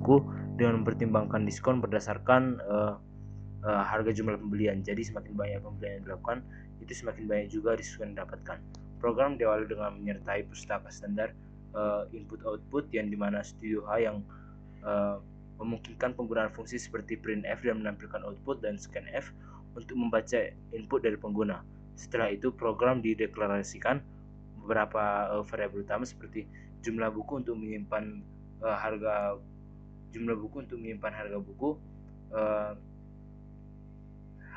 buku dengan mempertimbangkan diskon berdasarkan harga jumlah pembelian. Jadi semakin banyak pembelian yang dilakukan, itu semakin banyak juga diskon yang didapatkan. Program diawali dengan menyertai pustaka standar input-output, yang dimana Studio H yang memungkinkan penggunaan fungsi seperti printf dan menampilkan output dan scanf untuk membaca input dari pengguna. Setelah itu program dideklarasikan beberapa variabel utama seperti jumlah buku untuk menyimpan harga buku,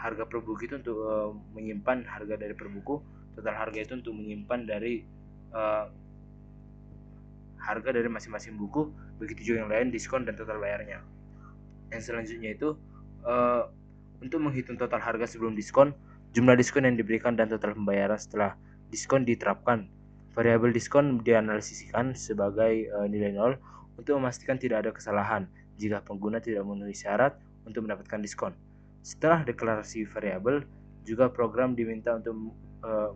harga per buku itu untuk menyimpan harga dari per buku, total harga itu untuk menyimpan dari harga dari masing-masing buku, begitu juga yang lain, diskon dan total bayarnya. Yang selanjutnya itu untuk menghitung total harga sebelum diskon, jumlah diskon yang diberikan dan total pembayaran setelah diskon diterapkan. Variabel diskon dianalisiskan sebagai nilai 0 untuk memastikan tidak ada kesalahan jika pengguna tidak memenuhi syarat untuk mendapatkan diskon. Setelah deklarasi variabel, juga program diminta untuk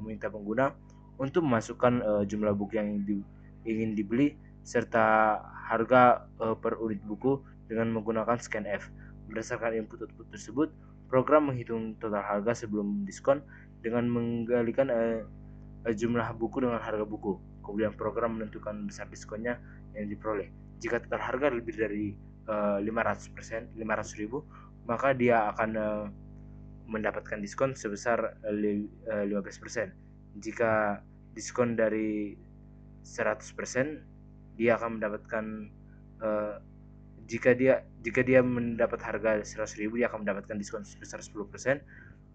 meminta pengguna untuk memasukkan jumlah buku yang ingin dibeli serta harga per unit buku dengan menggunakan scanf. Berdasarkan input-output tersebut, program menghitung total harga sebelum diskon dengan menggalikan jumlah buku dengan harga buku. Kemudian program menentukan besar diskonnya yang diperoleh. Jika total harga lebih dari 500%, 500.000, maka dia akan mendapatkan diskon sebesar 15%. Jika diskon dari 100%, dia akan mendapatkan jika dia mendapat harga 100.000, dia akan mendapatkan diskon sebesar 10%,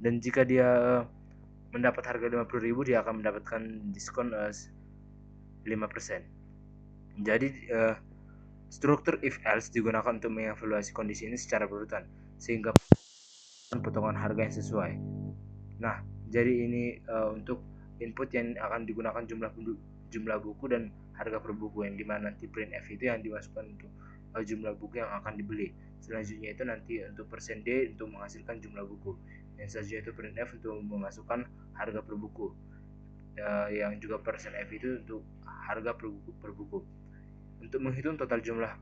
dan jika dia mendapat harga 50.000, dia akan mendapatkan diskon 5%. Jadi struktur if else digunakan untuk mengevaluasi kondisi ini secara berurutan sehingga potongan harga yang sesuai. Nah, jadi ini untuk input yang akan digunakan jumlah buku dan harga per buku, yang dimana nanti printf itu yang dimasukkan untuk jumlah buku yang akan dibeli. Selanjutnya itu nanti untuk persen D untuk menghasilkan jumlah buku. Yang selanjutnya itu printf untuk memasukkan harga per buku. Yang juga persen F itu untuk harga per buku. Untuk menghitung total jumlah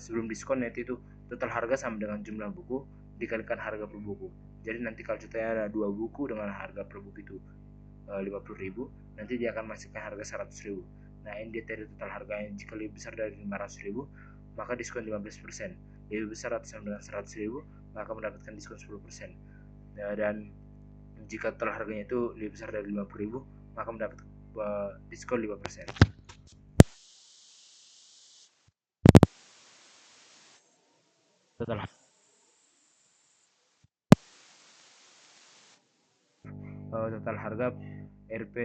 sebelum diskon, nanti itu total harga sama dengan jumlah buku dikalikan harga per buku. Jadi nanti kalau contohnya ada 2 buku dengan harga per buku itu 50.000, nanti dia akan masukkan harga 100.000. Nah, ini dari total harga yang jika lebih besar dari 500.000, maka diskon 15%. Lebih besar atau sama dengan 100.000, maka mendapatkan diskon 10%. Dan jika total harganya itu lebih besar dari 50.000, maka mendapat diskon 5%. Total harga RP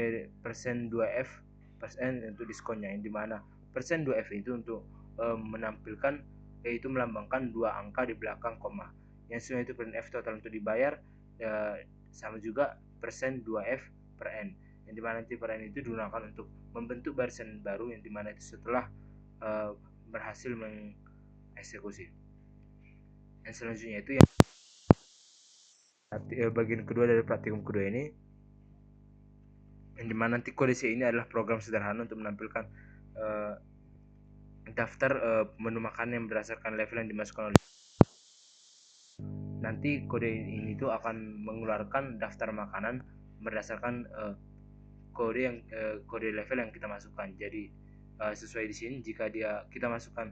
persen 2F persen untuk diskonnya, yang dimana persen 2F itu untuk menampilkan, yaitu melambangkan 2 angka di belakang koma. Yang sesuai itu print F total untuk dibayar sama juga persen 2F per N, yang dimana nanti per N itu digunakan untuk membentuk barisan baru, yang dimana itu setelah berhasil mengeksekusi. Yang selanjutnya itu yang bagian kedua dari praktikum kedua ini, yang dimana nanti kode C ini adalah program sederhana untuk menampilkan daftar menu makan yang berdasarkan level yang dimasukkan oleh. Nanti kode ini tuh akan mengeluarkan daftar makanan berdasarkan kode level yang kita masukkan. Jadi sesuai di sini, jika kita masukkan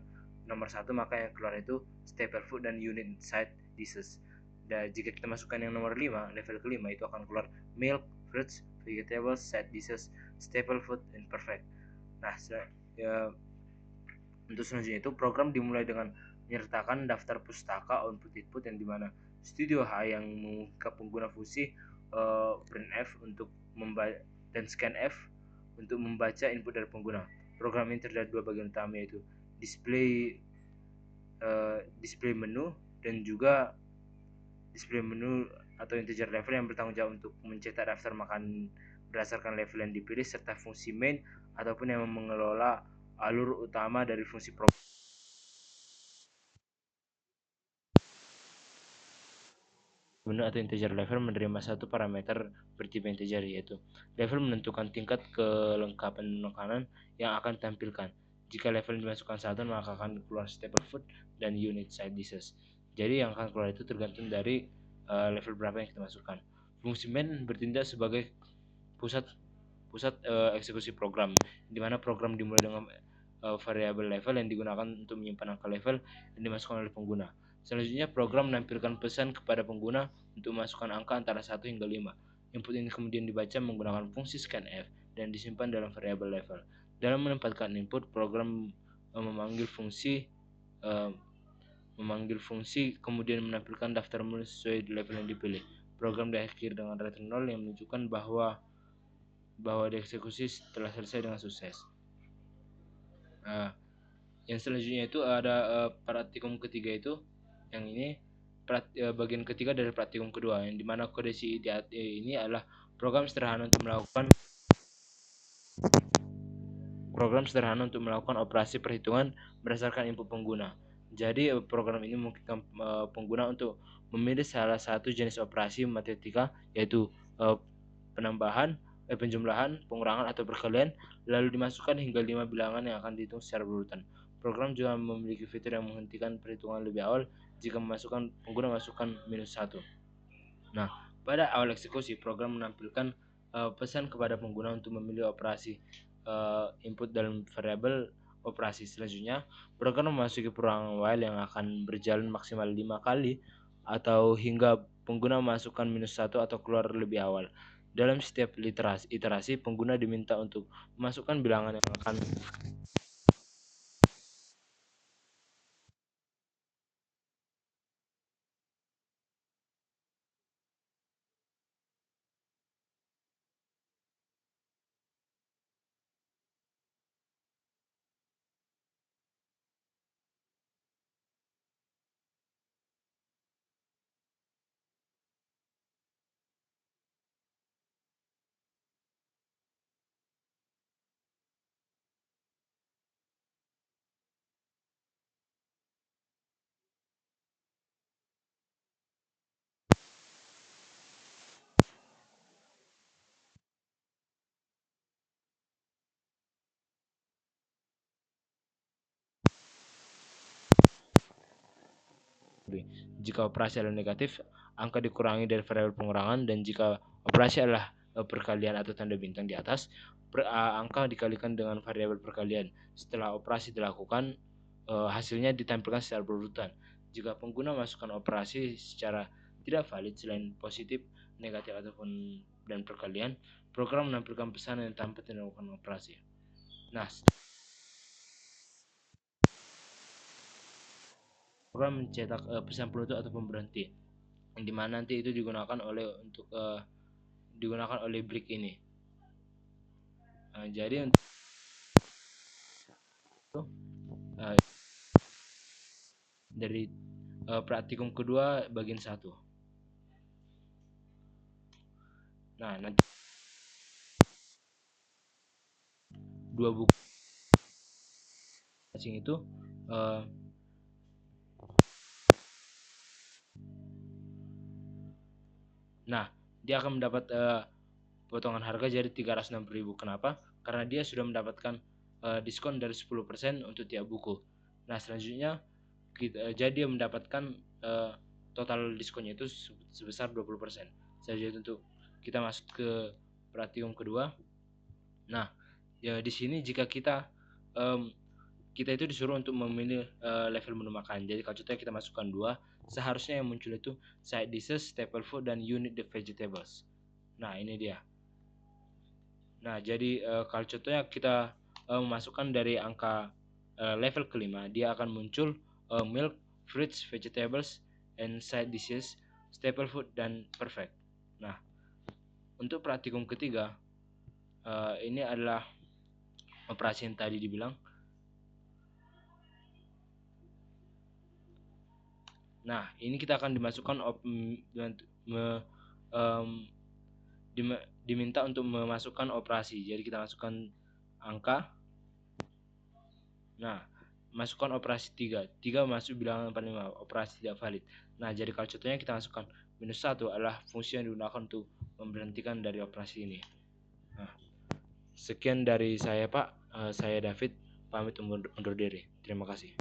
nomor 1, maka yang keluar itu staple food dan unit side dishes. Dan jika kita masukkan yang nomor 5, level kelima, itu akan keluar milk, fruits, vegetables, side dishes, staple food, and perfect. Nah, untuk selanjutnya itu program dimulai dengan menyertakan daftar pustaka output input, yang dimana Studio H yang membuka pengguna fungsi printf untuk membaca dan scanf untuk membaca input dari pengguna. Program ini terdapat 2 bagian utama, yaitu display menu dan juga display menu atau integer level yang bertanggung jawab untuk mencetak daftar makanan berdasarkan level yang dipilih, serta fungsi main ataupun yang mengelola alur utama dari fungsi program. Menu atau integer level menerima satu parameter bertipe integer, yaitu level menentukan tingkat kelengkapan makanan yang akan ditampilkan. Jika level dimasukkan 1, maka akan keluar staple food dan unit side dishes. Jadi yang akan keluar itu tergantung dari level berapa yang kita masukkan. Fungsi main bertindak sebagai pusat eksekusi program, di mana program dimulai dengan variabel level yang digunakan untuk menyimpan angka level yang dimasukkan oleh pengguna. Selanjutnya, program menampilkan pesan kepada pengguna untuk memasukkan angka antara 1 hingga 5. Input ini kemudian dibaca menggunakan fungsi scanf dan disimpan dalam variabel level. Dalam menempatkan input, program memanggil fungsi kemudian menampilkan daftar menu sesuai level yang dipilih. Program diakhiri dengan return 0 yang menunjukkan bahwa dieksekusi telah selesai dengan sukses. Nah, yang selanjutnya itu ada praktikum ketiga, itu yang ini bagian ketiga dari praktikum kedua, yang dimana kode CIDAT ini adalah program sederhana untuk melakukan operasi perhitungan berdasarkan input pengguna. Jadi program ini memungkinkan pengguna untuk memilih salah satu jenis operasi matematika, yaitu penambahan, penjumlahan, pengurangan atau perkalian, lalu dimasukkan hingga 5 bilangan yang akan dihitung secara berurutan. Program juga memiliki fitur yang menghentikan perhitungan lebih awal jika pengguna masukkan -1. Nah, pada awal eksekusi, program menampilkan pesan kepada pengguna untuk memilih operasi input dalam variabel operasi. Selanjutnya, program memasuki perulangan while yang akan berjalan maksimal 5 kali atau hingga pengguna memasukkan -1 atau keluar lebih awal. Dalam setiap iterasi, pengguna diminta untuk memasukkan bilangan yang akan jika operasi adalah negatif, angka dikurangi dari variabel pengurangan, dan jika operasi adalah perkalian atau tanda bintang di atas, angka dikalikan dengan variabel perkalian. Setelah operasi dilakukan, hasilnya ditampilkan secara berurutan. Jika pengguna masukkan operasi secara tidak valid selain positif, negatif ataupun dan perkalian, program menampilkan pesan yang tanpa dilakukan operasi. Nah, program mencetak pesan penutup atau pemberhenti, yang dimana nanti itu digunakan oleh break ini. Jadi untuk dari praktikum kedua bagian 1. Nah, nanti 2 buku asing itu nah, dia akan mendapat potongan harga jadi 360.000. Kenapa? Karena dia sudah mendapatkan diskon dari 10% untuk tiap buku. Nah, selanjutnya jadi dia mendapatkan total diskonnya itu sebesar 20%. Selanjutnya untuk kita masuk ke praktikum kedua. Nah, ya di sini jika kita itu disuruh untuk memilih level menu makan. Jadi kalau contohnya kita masukkan 2, seharusnya yang muncul itu side dishes, staple food, dan unit the vegetables. Nah, ini dia. Nah, jadi kalau contohnya kita memasukkan dari angka level kelima, dia akan muncul milk, fruits, vegetables, and side dishes, staple food, dan perfect. Nah, untuk praktikum ketiga, ini adalah operasi yang tadi dibilang. Nah, ini kita akan dimasukkan diminta untuk memasukkan operasi. Jadi kita masukkan angka. Nah, masukkan operasi 3 masuk bilangan 45, operasi tidak valid. Nah, jadi kalau contohnya kita masukkan -1 adalah fungsi yang digunakan untuk memberhentikan dari operasi ini. Nah, sekian dari saya Pak, saya David, pamit undur diri. Terima kasih.